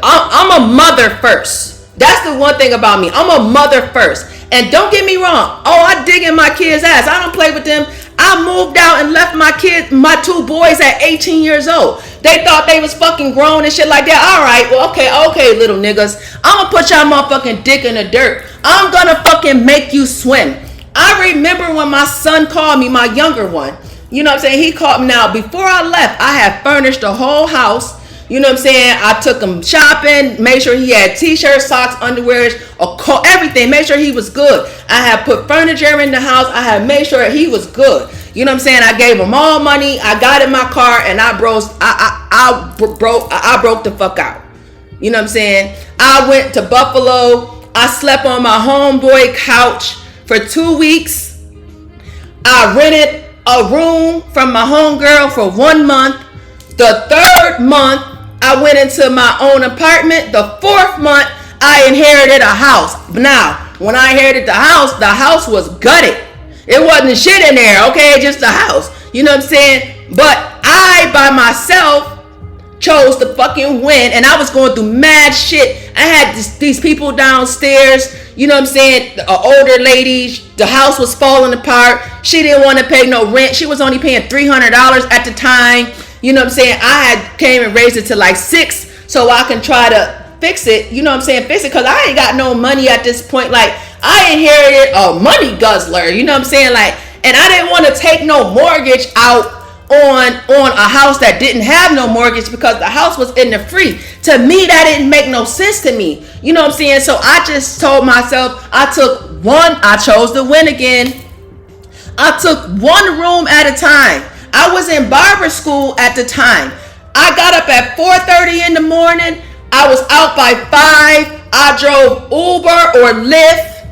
I'm a mother first. That's the one thing about me. I'm a mother first. And don't get me wrong. Oh, I dig in my kids' ass. I don't play with them. I moved out and left my 2 boys at 18 years old. They thought they was fucking grown and shit like that. All right, well, okay, little niggas. I'm gonna put y'all motherfucking dick in the dirt. I'm gonna fucking make you swim. I remember when my son called me, my younger one. You know what I'm saying? He called me. Now, before I left, I had furnished the whole house. You know what I'm saying? I took him shopping, made sure he had t-shirts, socks, underwear, everything. Made sure he was good. I had put furniture in the house. I had made sure he was good. You know what I'm saying? I gave him all money. I got in my car and I broke the fuck out. You know what I'm saying? I went to Buffalo. I slept on my homeboy couch for 2 weeks. I rented a room from my homegirl for 1 month. The 3rd month, I went into my own apartment. The 4th month, I inherited a house. Now, when I inherited the house was gutted. It wasn't shit in there, okay? Just a house. You know what I'm saying? But I, by myself, chose to fucking win. And I was going through mad shit. I had these people downstairs. You know what I'm saying? An older lady. The house was falling apart. She didn't want to pay no rent. She was only paying $300 at the time. You know what I'm saying? I had came and raised it to like $6 so I can try to fix it. You know what I'm saying? Fix it, because I ain't got no money at this point. Like, I inherited a money guzzler. You know what I'm saying? Like, and I didn't want to take no mortgage out on a house that didn't have no mortgage, because the house was in the free. To me, that didn't make no sense to me. You know what I'm saying? So I just told myself, I chose to win again. I took one room at a time. I was in barber school at the time. I got up at 4:30 in the morning. I was out by 5. I drove Uber or Lyft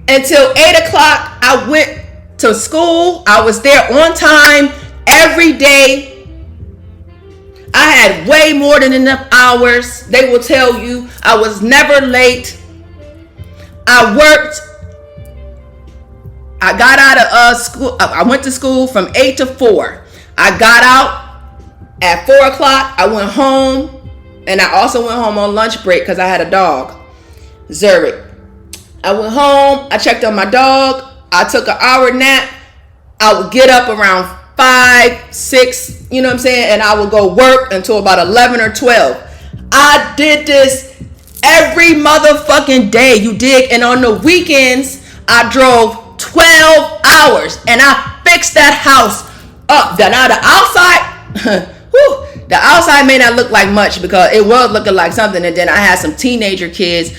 until 8 o'clock. I went to school. I was there on time every day. I had way more than enough hours. They will tell you I was never late. I worked. I got out of school. I went to school from 8 to 4. I got out at 4 o'clock. I went home. And I also went home on lunch break because I had a dog, Zurich. I went home. I checked on my dog. I took an hour nap. I would get up around 5, 6, you know what I'm saying? And I would go work until about 11 or 12. I did this every motherfucking day, you dig? And on the weekends, I drove 12 hours and I fixed that house up. Now the outside, the outside may not look like much because it was looking like something. And then I had some teenager kids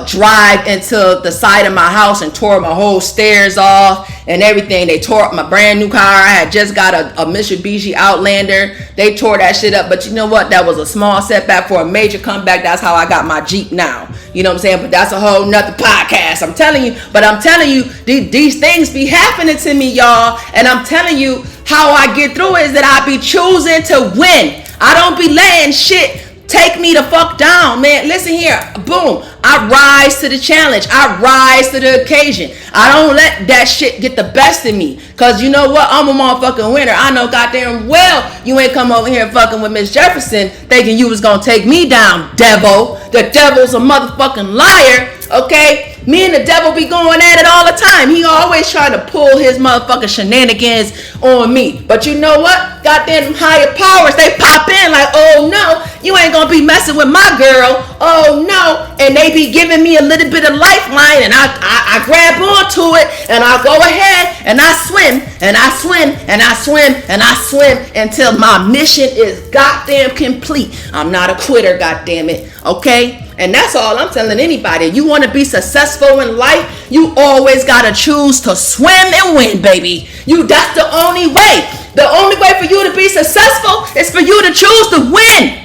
drive into the side of my house and tore my whole stairs off and everything. They tore up my brand new car. I had just got a Mitsubishi Outlander. They tore that shit up. But you know what? That was a small setback for a major comeback. That's how I got my Jeep now. You know what I'm saying? But that's a whole nother podcast. I'm telling you, these things be happening to me, y'all. And I'm telling you how I get through it is that I be choosing to win. I don't be letting shit take me the fuck down, man. Listen here. Boom. I rise to the challenge. I rise to the occasion. I don't let that shit get the best of me. Cause you know what? I'm a motherfucking winner. I know goddamn well you ain't come over here fucking with Miss Jefferson thinking you was gonna take me down, devil. The devil's a motherfucking liar. Okay? Me and the devil be going at it all the time. He always trying to pull his motherfucking shenanigans on me. But you know what? Goddamn higher powers, they pop in like, oh no, you ain't gonna be messing with my girl. Oh no. And they be giving me a little bit of lifeline and I grab onto it and I go ahead and I swim and I swim and I swim and I swim until my mission is goddamn complete. I'm not a quitter, goddamn it. Okay? And that's all I'm telling anybody. You want to be successful in life, you always got to choose to swim and win, baby. That's the only way. The only way for you to be successful is for you to choose to win.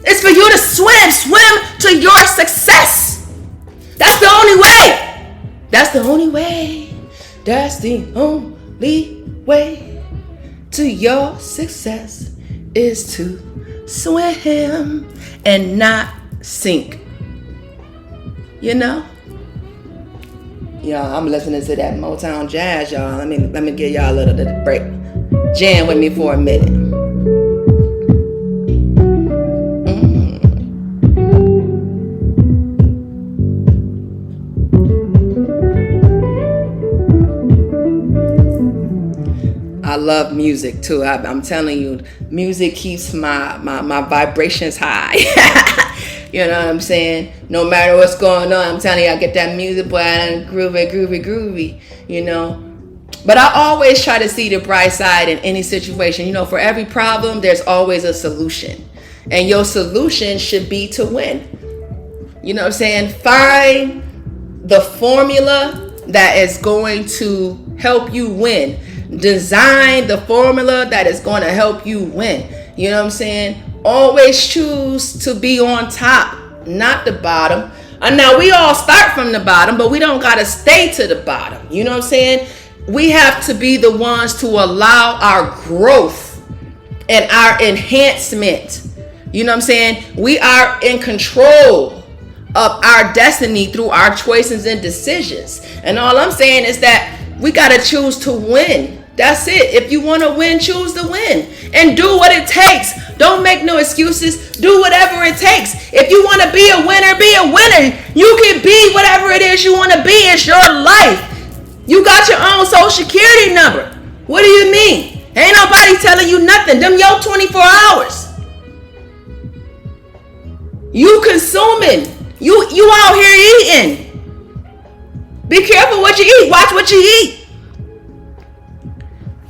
It's for you to swim to your success. That's the only way. That's the only way. That's the only way to your success is to swim and not sink. You know? Y'all, I'm listening to that Motown jazz, y'all. Let me give y'all a little bit of break. Jam with me for a minute. I love music too. I'm telling you, music keeps my vibrations high. You know what I'm saying? No matter what's going on, I'm telling you, I get that music, boy, and groovy, you know. But I always try to see the bright side in any situation. You know, for every problem, there's always a solution. And your solution should be to win. You know what I'm saying? Find the formula that is going to help you win. Design the formula that is going to help you win. You know what I'm saying? Always choose to be on top, not the bottom. And now we all start from the bottom, but we don't got to stay to the bottom. You know what I'm saying? We have to be the ones to allow our growth and our enhancement. You know what I'm saying? We are in control of our destiny through our choices and decisions. And all I'm saying is that we got to choose to win. That's it. If you want to win, choose to win. And do what it takes. Don't make no excuses. Do whatever it takes. If you want to be a winner, be a winner. You can be whatever it is you want to be. It's your life. You got your own social security number. What do you mean? Ain't nobody telling you nothing. Them your 24 hours. You consuming. You out here eating. Be careful what you eat. Watch what you eat.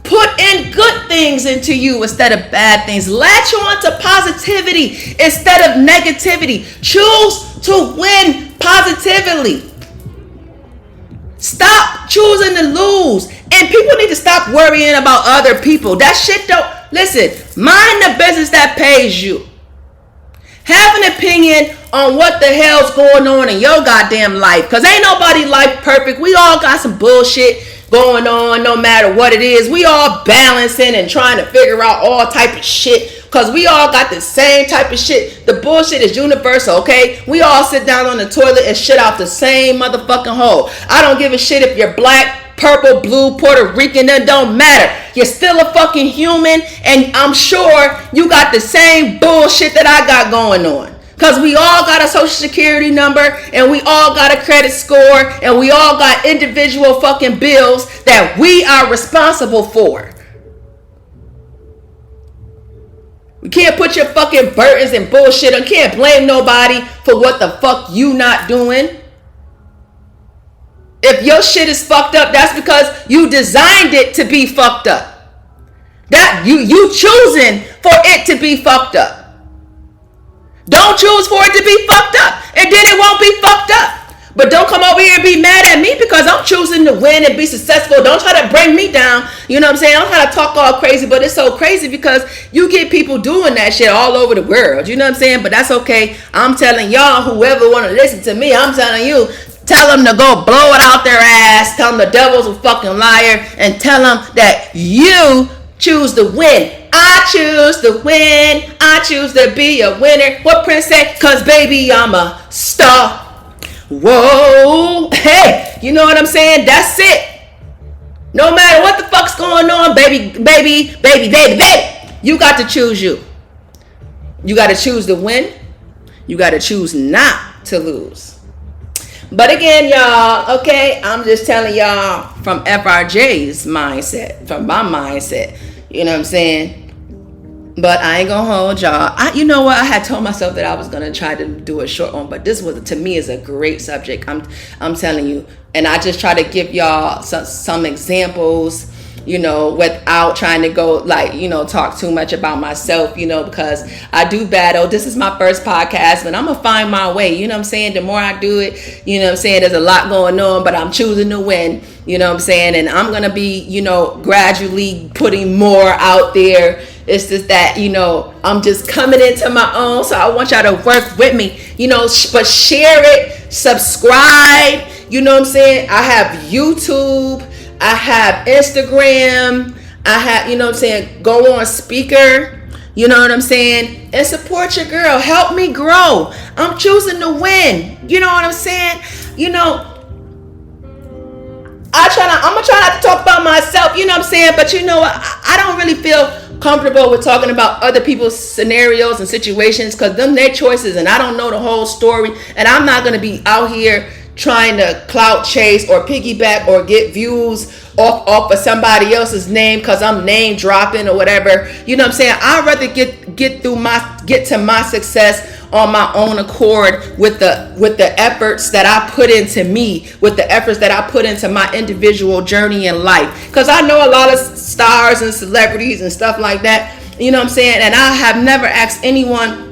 Put in good things into you instead of bad things. Latch on to positivity instead of negativity. Choose to win positively. Stop choosing to lose. And people need to stop worrying about other people. That shit don't, listen, mind the business that pays you. Have an opinion on what the hell's going on in your goddamn life. Because ain't nobody life perfect. We all got some bullshit going on no matter what it is. We all balancing and trying to figure out all type of shit. Because we all got the same type of shit. The bullshit is universal, okay? We all sit down on the toilet and shit out the same motherfucking hole. I don't give a shit if you're black, purple, blue, Puerto Rican, that don't matter. You're still a fucking human, and I'm sure you got the same bullshit that I got going on. Because we all got a social security number, and we all got a credit score, and we all got individual fucking bills that we are responsible for. You can't put your fucking burdens and bullshit on. Can't blame nobody for what the fuck you not doing. If your shit is fucked up, that's because you designed it to be fucked up. That you choosing for it to be fucked up. Don't choose for it to be fucked up, and then it won't be fucked up. But don't come over here and be mad at me because I'm choosing to win and be successful. Don't try to bring me down. You know what I'm saying? I'm trying to talk all crazy, but it's so crazy because you get people doing that shit all over the world. You know what I'm saying? But that's okay. I'm telling y'all, whoever want to listen to me, I'm telling you, tell them to go blow it out their ass. Tell them the devil's a fucking liar, and tell them that you choose to win. I choose to win. I choose to be a winner. What Prince said? Cause baby, I'm a star. Whoa, hey, you know what I'm saying? That's it. No matter what the fuck's going on, baby, you got to choose you. You got to choose to win. You got to choose not to lose. But again, y'all, okay, I'm just telling y'all from FRJ's mindset, from my mindset, you know what I'm saying? But I ain't gonna hold y'all. You know what? I had told myself that I was gonna try to do a short one, but this was, to me, is a great subject. I'm telling you, and I just try to give y'all some examples, you know, without trying to go talk too much about myself, you know, because I do battle. This is my first podcast, but I'm gonna find my way. You know what I'm saying? The more I do it, you know what I'm saying? There's a lot going on, but I'm choosing to win. You know what I'm saying? And I'm gonna be, you know, gradually putting more out there. It's just that, you know, I'm just coming into my own. So I want y'all to work with me, you know, but share it, subscribe. You know what I'm saying? I have YouTube. I have Instagram. I have, you know what I'm saying, go on speaker. You know what I'm saying? And support your girl. Help me grow. I'm choosing to win. You know what I'm saying? You know, I'm gonna try not to talk about myself, you know what I'm saying? But you know what? I don't really feel comfortable with talking about other people's scenarios and situations because them their choices, and I don't know the whole story, and I'm not gonna be out here trying to clout chase or piggyback or get views off of somebody else's name because I'm name dropping or whatever. You know what I'm saying? I'd rather get to my success on my own accord with the efforts that I put into me, with the efforts that I put into my individual journey in life. Because I know a lot of stars and celebrities and stuff like that. You know what I'm saying? And I have never asked anyone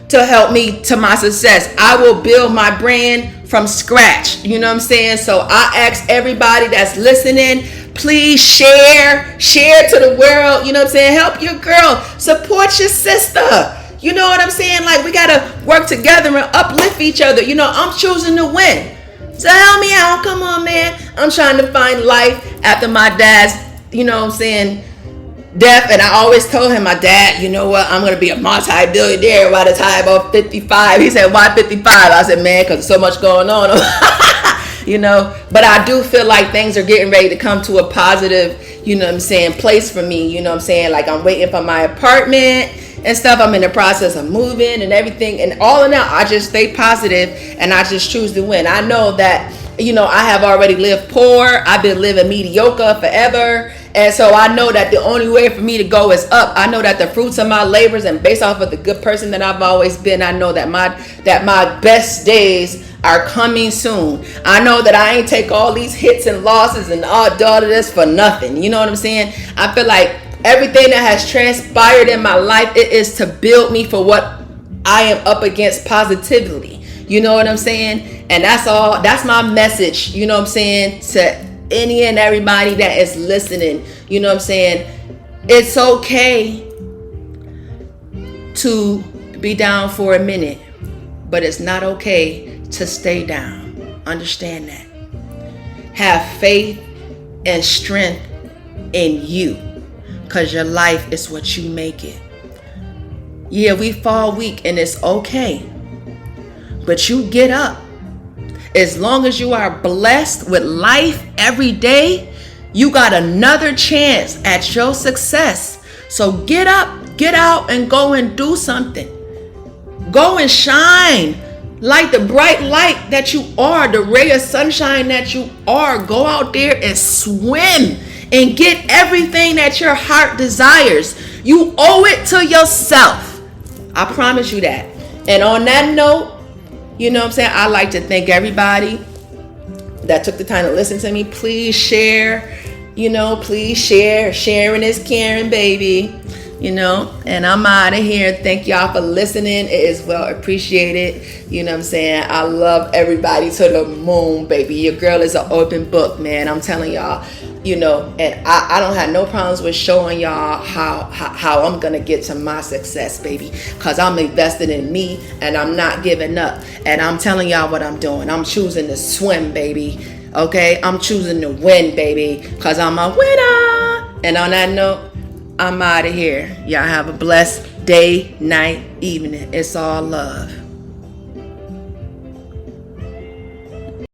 to help me to my success. I will build my brand from scratch. You know what I'm saying? So I ask everybody that's listening, please share to the world. You know what I'm saying? Help your girl, support your sister. You know what I'm saying? Like, we gotta work together and uplift each other. You know, I'm choosing to win. So help me out. Come on, man. I'm trying to find life after my dad's, you know what I'm saying, death. And I always told him, my dad, you know what, I'm going to be a multi-billionaire by the time I'm 55. He said, why 55? I said, man, because there's so much going on. You know, but I do feel like things are getting ready to come to a positive, you know what I'm saying, place for me. You know what I'm saying? Like, I'm waiting for my apartment and stuff. I'm in the process of moving and everything. And all in all, I just stay positive and I just choose to win. I know that, you know, I have already lived poor. I've been living mediocre forever. And so I know that the only way for me to go is up. I know that the fruits of my labors, and based off of the good person that I've always been, I know that my best days are coming soon. I know that I ain't take all these hits and losses and all this for nothing. You know what I'm saying? I feel like everything that has transpired in my life, it is to build me for what I am up against positively. You know what I'm saying? And that's all. That's my message, you know what I'm saying, to any and everybody that is listening, you know what I'm saying? It's okay to be down for a minute, but it's not okay to stay down. Understand that. Have faith and strength in you, because your life is what you make it. Yeah, we fall weak and it's okay, but you get up. As long as you are blessed with life every day, you got another chance at your success. So get up, get out, and go and do something. Go and shine like the bright light that you are, the ray of sunshine that you are. Go out there and swim and get everything that your heart desires. You owe it to yourself. I promise you that. And on that note, you know what I'm saying, I'd like to thank everybody that took the time to listen to me. Please share, please share. Sharing is caring, baby. And I'm out of here. Thank y'all for listening. It is well appreciated. You know what I'm saying? I love everybody to the moon, baby. Your girl is an open book, man. I'm telling y'all, and I don't have no problems with showing y'all how I'm going to get to my success, baby, because I'm invested in me and I'm not giving up. And I'm telling y'all what I'm doing. I'm choosing to swim, baby. Okay? I'm choosing to win, baby, because I'm a winner. And on that note, I'm out of here. Y'all have a blessed day, night, evening. It's all love.